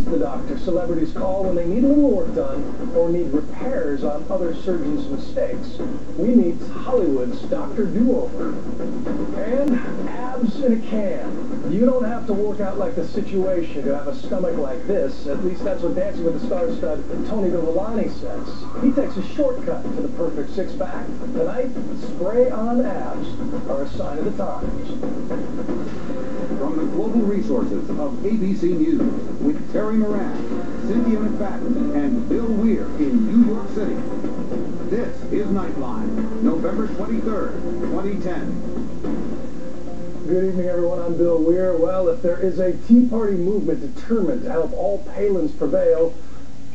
the doctor celebrities call when they need a little work done or need repairs on other surgeons' mistakes. We meet Hollywood's Dr. Do-Over. And abs in a can. You don't have to work out like the situation to have a stomach like this. At least that's what Dancing with the Stars stud Tony Villani says. He takes a shortcut to the perfect six-pack. Tonight, spray-on abs are a sign of the times. From the global resources of ABC News, with Terry Moran, Cynthia McFadden, and Bill Weir in New York City. This is Nightline, November 23rd, 2010. Good evening, everyone. I'm Bill Weir. Well, if there is a Tea Party movement determined to help all Palins prevail,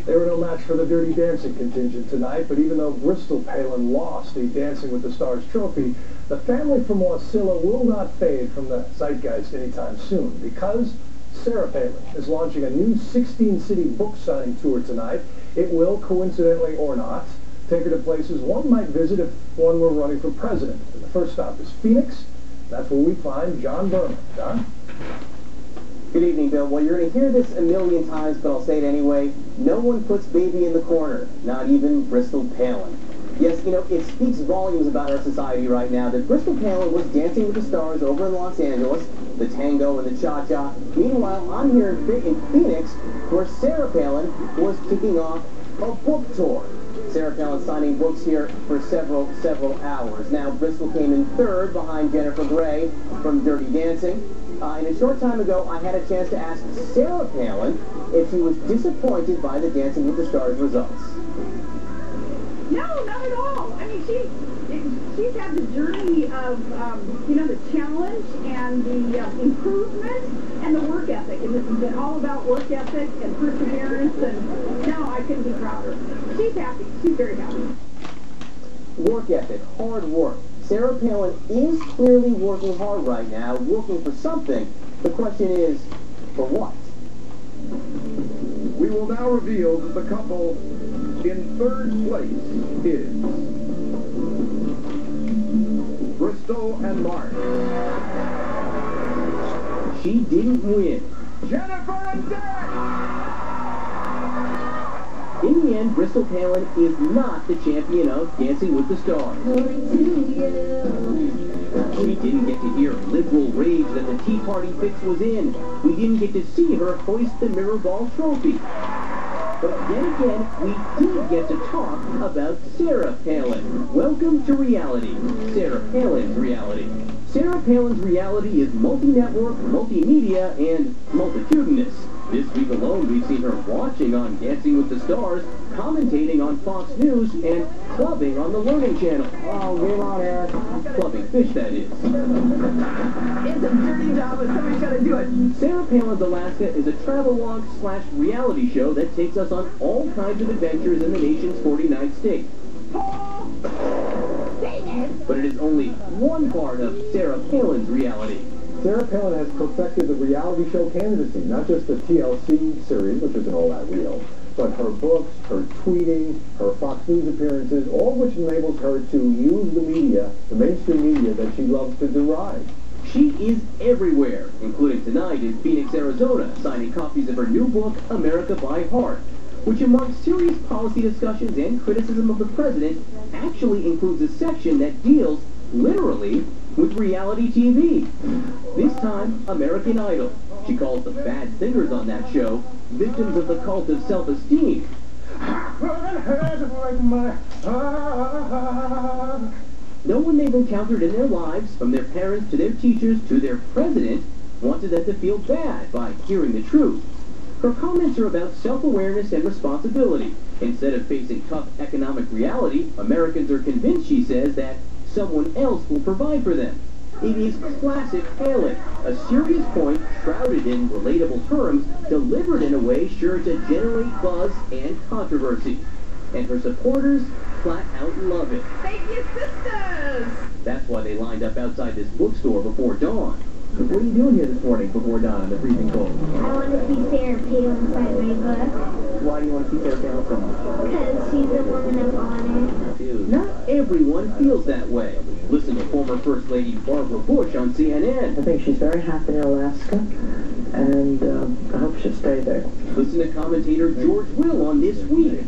they were no match for the Dirty Dancing contingent tonight. But even though Bristol Palin lost the Dancing with the Stars trophy, the family from Wasilla will not fade from the zeitgeist anytime soon, because Sarah Palin is launching a new 16-city book signing tour tonight. It will, coincidentally or not, take her to places one might visit if one were running for president. And the first stop is Phoenix. That's where we find John Berman. John? Good evening, Bill. Well, you're going to hear this a million times, but I'll say it anyway. No one puts baby in the corner, not even Bristol Palin. Yes, you know, it speaks volumes about our society right now that Bristol Palin was Dancing with the Stars over in Los Angeles, the tango and the cha-cha. Meanwhile, I'm here in Phoenix, where Sarah Palin was kicking off a book tour. Sarah Palin signing books here for several hours. Now, Bristol came in third behind Jennifer Grey from Dirty Dancing. And a short time ago, I had a chance to ask Sarah Palin if she was disappointed by the Dancing with the Stars results. No, not at all. I mean, she's had the journey of, you know, the challenge and the improvement and the work ethic. And this has been all about work ethic and perseverance. And no, I couldn't be prouder. She's happy. She's very happy. Work ethic, hard work. Sarah Palin is clearly working hard right now, working for something. The question is, for what? We will now reveal that the couple in third place is Bristol and Mark. She didn't win. Jennifer and Dick! In the end, Bristol Palin is not the champion of Dancing with the Stars. She didn't get to hear liberal rage that the Tea Party fix was in. We didn't get to see her hoist the mirror ball trophy. But then again, we did get to talk about Sarah Palin. Welcome to reality. Sarah Palin's reality. Sarah Palin's reality is multi-network, multimedia, and multitudinous. This week alone, we've seen her watching on Dancing with the Stars, commentating on Fox News, and clubbing on the Learning Channel. Oh, game on, Eric. Clubbing fish, that is. It's a dirty job, but somebody's got to do it. Sarah Palin's Alaska is a travelogue/reality show that takes us on all kinds of adventures in the nation's 49th state. But it is only one part of Sarah Palin's reality. Sarah Palin has perfected the reality show candidacy, not just the TLC series, which isn't all that real, but her books, her tweeting, her Fox News appearances, all of which enables her to use the media, the mainstream media that she loves to deride. She is everywhere, including tonight in Phoenix, Arizona, signing copies of her new book, America by Heart, which among serious policy discussions and criticism of the president actually includes a section that deals, literally, with reality TV. This time, American Idol. She calls the bad singers on that show victims of the cult of self-esteem. No one they've encountered in their lives, from their parents to their teachers to their president, wanted them to feel bad by hearing the truth. Her comments are about self-awareness and responsibility. Instead of facing tough economic reality, Americans are convinced, she says, that someone else will provide for them. It is classic Palin, a serious point shrouded in relatable terms, delivered in a way sure to generate buzz and controversy. And her supporters flat out love it. Thank you, sisters! That's why they lined up outside this bookstore before dawn. What are you doing here this morning before dawn in the freezing cold? I want to see Sarah Palin inside my book. Why do you want to see Sarah Palin so much? Because she's a woman of honor. Dude, not everyone feels that way. Listen to former First Lady Barbara Bush on CNN. I think she's very happy in Alaska. and I hope she'll stay there. Listen to commentator George Will on This Week.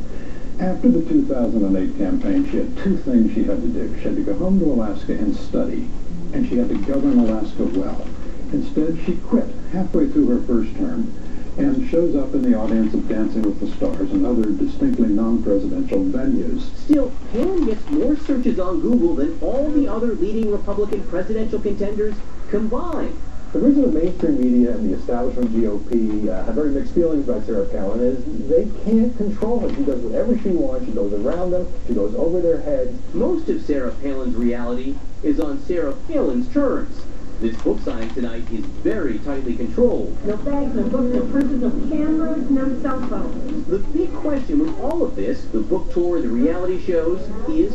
After the 2008 campaign, she had two things she had to do. She had to go home to Alaska and study, and she had to govern Alaska well. Instead, she quit halfway through her first term and shows up in the audience of Dancing with the Stars and other distinctly non-presidential venues. Still, Palin gets more searches on Google than all the other leading Republican presidential contenders combined. The reason the mainstream media and the establishment GOP have very mixed feelings about Sarah Palin is they can't control her. She does whatever she wants. She goes around them. She goes over their heads. Most of Sarah Palin's reality is on Sarah Palin's terms. This book signing tonight is very tightly controlled. No bags, no books, no purses, no cameras, no cell phones. The big question with all of this, the book tour, the reality shows, is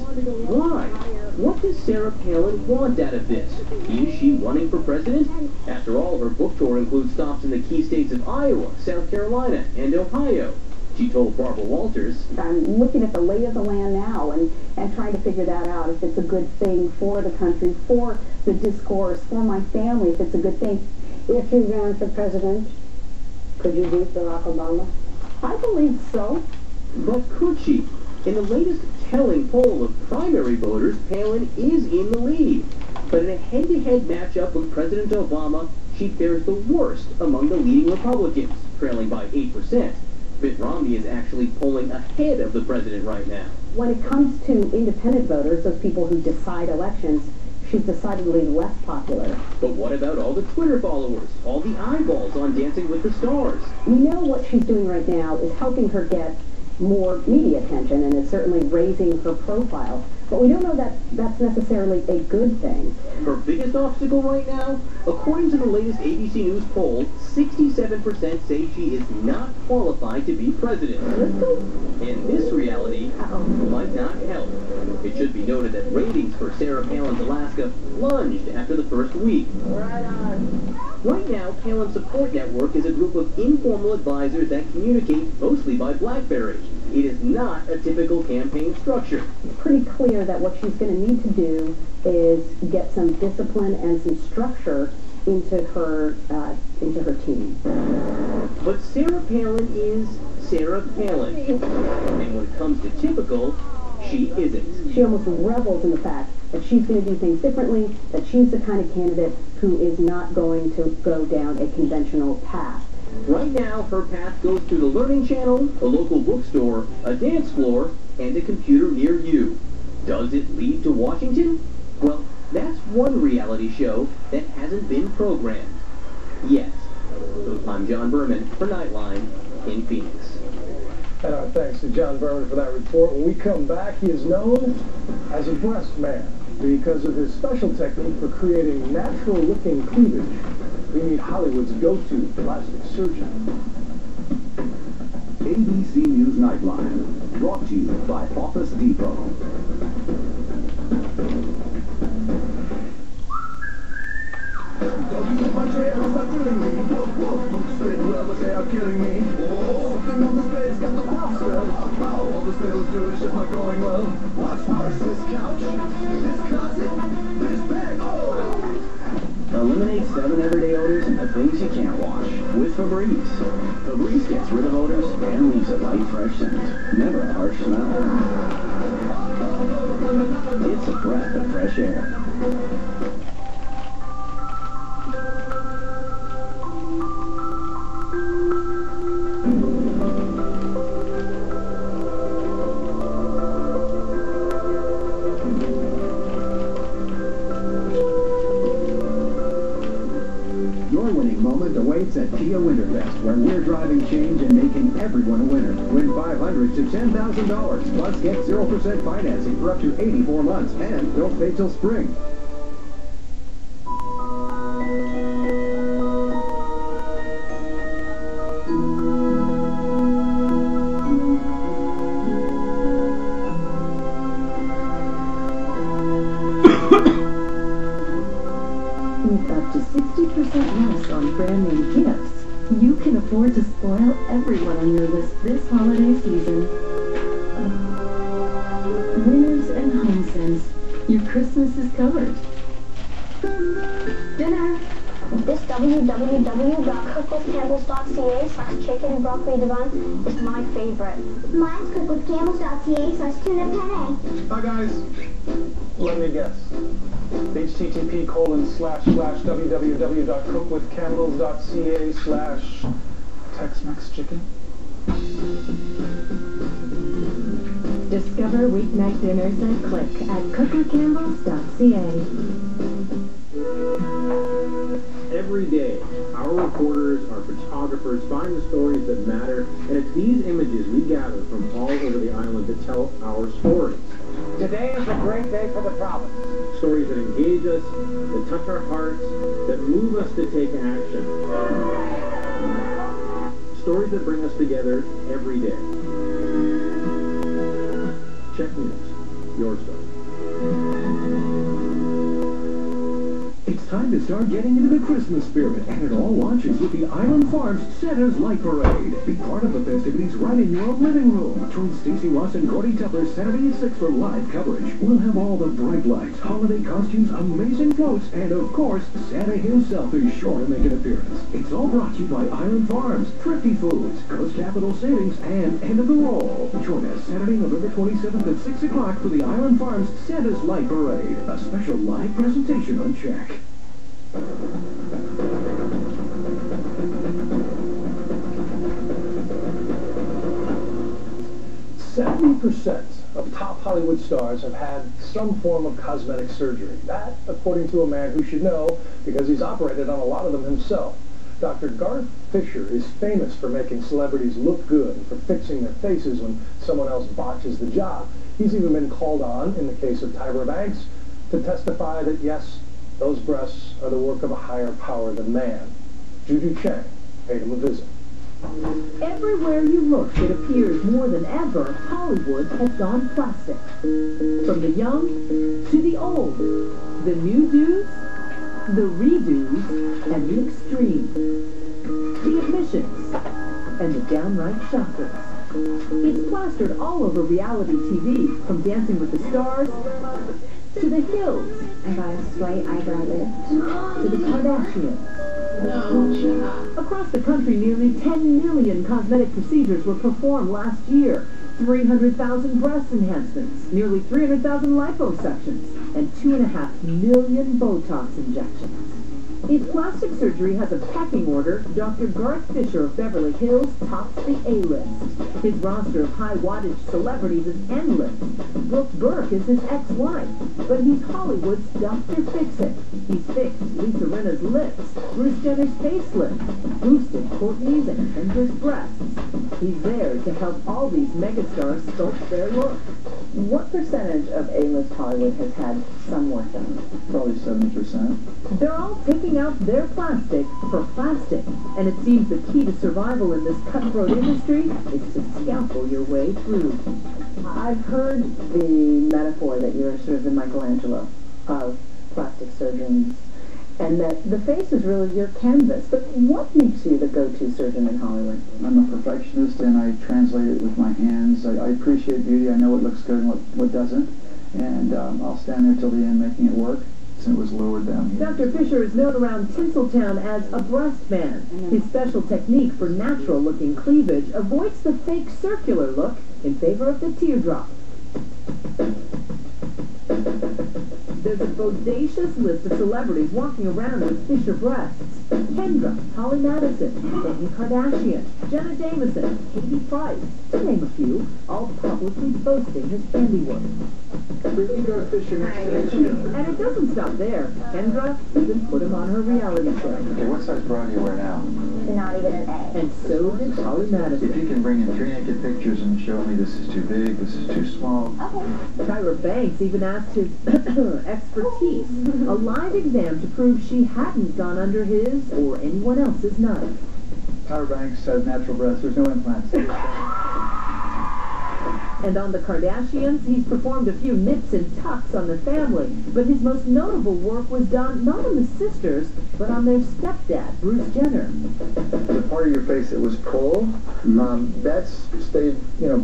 why? What does Sarah Palin want out of this? Is she running for president? After all, her book tour includes stops in the key states of Iowa, South Carolina, and Ohio. She told Barbara Walters, I'm looking at the lay of the land now and trying to figure that out, if it's a good thing for the country, for the discourse, for my family, if it's a good thing. If you ran for president, could you beat Barack Obama? I believe so. but could she? In the latest telling poll of primary voters, Palin is in the lead. But in a head-to-head matchup with President Obama, she fares the worst among the leading Republicans, trailing by 8%. Mitt Romney is actually polling ahead of the president right now. When it comes to independent voters, those people who decide elections, she's decidedly less popular. But what about all the Twitter followers, all the eyeballs on Dancing with the Stars? We know what she's doing right now is helping her get more media attention, and it's certainly raising her profile. But we don't know that that's necessarily a good thing. Her biggest obstacle right now? According to the latest ABC News poll, 67% say she is not qualified to be president. And this reality might not help. It should be noted that ratings for Sarah Palin's Alaska plunged after the first week. Right on. Right now, Palin's support network is a group of informal advisors that communicate mostly by BlackBerry. It is not a typical campaign structure. It's pretty clear that what she's going to need to do is get some discipline and some structure into her team. But Sarah Palin is Sarah Palin. And when it comes to typical, she isn't. She almost revels in the fact that she's going to do things differently, that she's the kind of candidate who is not going to go down a conventional path. Right now, her path goes through the Learning Channel, a local bookstore, a dance floor, and a computer near you. Does it lead to Washington? Well, that's one reality show that hasn't been programmed yet. I'm John Berman for Nightline in Phoenix. And our thanks to John Berman for that report. When we come back, he is known as a breast man because of his special technique for creating natural-looking cleavage. We meet Hollywood's go-to plastic surgeon. ABC News Nightline, brought to you by Office Depot. Eliminate 7 everyday odors and the things you can't wash with Febreze. Febreze gets rid of odors and leaves a light, fresh scent. Never a harsh smell. It's a breath of fresh air. Awaits at Kia Winterfest, where we're driving change and making everyone a winner. Win $500 to $10,000, plus get 0% financing for up to 84 months, and don't pay till spring. With up to 60% less on brand name gifts, you can afford to spoil everyone on your list this holiday season. Winners and HomeSense, your Christmas is covered. Dinner. This www.cookwithcampbells.ca/chicken broccoli devon is my favorite. Mine's cookwithcampbells.ca/tuna penne. Hi, guys. Let me guess. http://www.cookwithcampbells.ca/Tex-Mex chicken. Discover weeknight dinners that click at cookwithcampbells.ca. Every day, our reporters, our photographers find the stories that matter, and it's these images we gather from all over the island that tell our stories. Today is a great day for the province. Stories that engage us, that touch our hearts, that move us to take action. Stories that bring us together every day. CHEK News, your story. It's time to start getting into the Christmas spirit, and it all launches with the Island Farms Santa's Light Parade. Be part of the festivities right in your own living room. Join Stacey Ross and Gordy Tupper Saturday at 6 for live coverage. We'll have all the bright lights, holiday costumes, amazing floats, and of course, Santa himself is sure to make an appearance. It's all brought to you by Island Farms, Thrifty Foods, Coast Capital Savings, and End of the Roll. Join us Saturday, November 27th at 6 o'clock for the Island Farms Santa's Light Parade, a special live presentation on CHEK. 70% of top Hollywood stars have had some form of cosmetic surgery. That, according to a man who should know, because he's operated on a lot of them himself. Dr. Garth Fisher is famous for making celebrities look good and for fixing their faces when someone else botches the job. He's even been called on, in the case of Tyra Banks, to testify that, yes, those breasts are the work of a higher power than man. Juju Chang paid him a visit. Everywhere you look, it appears more than ever Hollywood has gone plastic. From the young to the old, the new do's, the redos, and the extremes, the admissions, and the downright shockers. It's plastered all over reality TV, from Dancing with the Stars to The Hills, I got a slight eyebrow lift. to the Kardashians. Across the country, nearly 10 million cosmetic procedures were performed last year. 300,000 breast enhancements, nearly 300,000 liposuctions, and 2.5 million Botox injections. If plastic surgery has a pecking order, Dr. Garth Fisher of Beverly Hills tops the A-list. His roster of high-wattage celebrities is endless. Brooke Burke is his ex-wife, but he's Hollywood's Dr. Fix-It. He's fixed Lisa Rinna's lips, Bruce Jenner's facelift, boosted Courtney's and Kendra's breasts. He's there to help all these megastars sculpt their look. What percentage of A-list Hollywood has had some work done? Probably 70%. They're all taking out their plastic for plastic, and it seems the key to survival in this cutthroat industry is to scalpel your way through. I've heard the metaphor that you're sort of the Michelangelo of plastic surgeons, and that the face is really your canvas. But what makes you the go-to surgeon in Hollywood? I'm a perfectionist, and I translate it with my hands. I appreciate beauty. I know what looks good and what doesn't, and I'll stand there till the end making it work. And it was lowered down here. Dr. Fisher is known around Tinseltown as a breast man. His special technique for natural-looking cleavage avoids the fake circular look in favor of the teardrop. There's a bodacious list of celebrities walking around with Fisher breasts. Kendra, Holly Madison, Kourtney Kardashian, Jenna Jameson, Katie Price, to name a few, all publicly boasting his handiwork. And it doesn't stop there. Kendra even put him on her reality show. Okay, what size bra do you wear now? Not even an A. And so did Holly Madison. If you can bring in 3 naked pictures and show me this is too big, this is too small. Okay. Tyra Banks even asked his expertise, a live exam to prove she hadn't gone under his or anyone else's knife. Tyra Banks has natural breasts, there's no implants. And on the Kardashians, he's performed a few nips and tucks on the family, but his most notable work was done not on the sisters, but on their stepdad, Bruce Jenner. The part corner of your face that was pulled. That's stayed,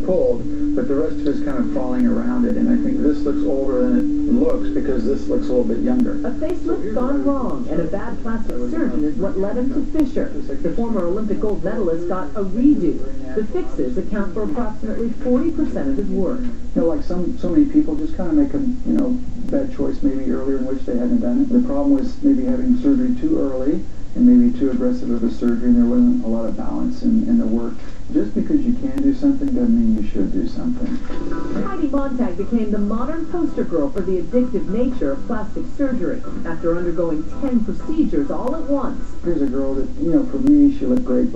pulled, but the rest of it's kind of falling around it. And I think this looks older than it looks because this looks a little bit younger. A facelift gone wrong, and a bad plastic surgeon is what led him to Fisher. The former Olympic gold medalist got a redo. The fixes account for approximately 40% of his work. Like so many people just kind of make a, bad choice maybe earlier in which they hadn't done it. The problem was maybe having surgery too early and maybe too aggressive of a surgery, and there wasn't a lot of balance in the work. Just because you can do something doesn't mean you should do something. Heidi Montag became the modern poster girl for the addictive nature of plastic surgery after undergoing 10 procedures all at once. Here's a girl that, for me, she looked great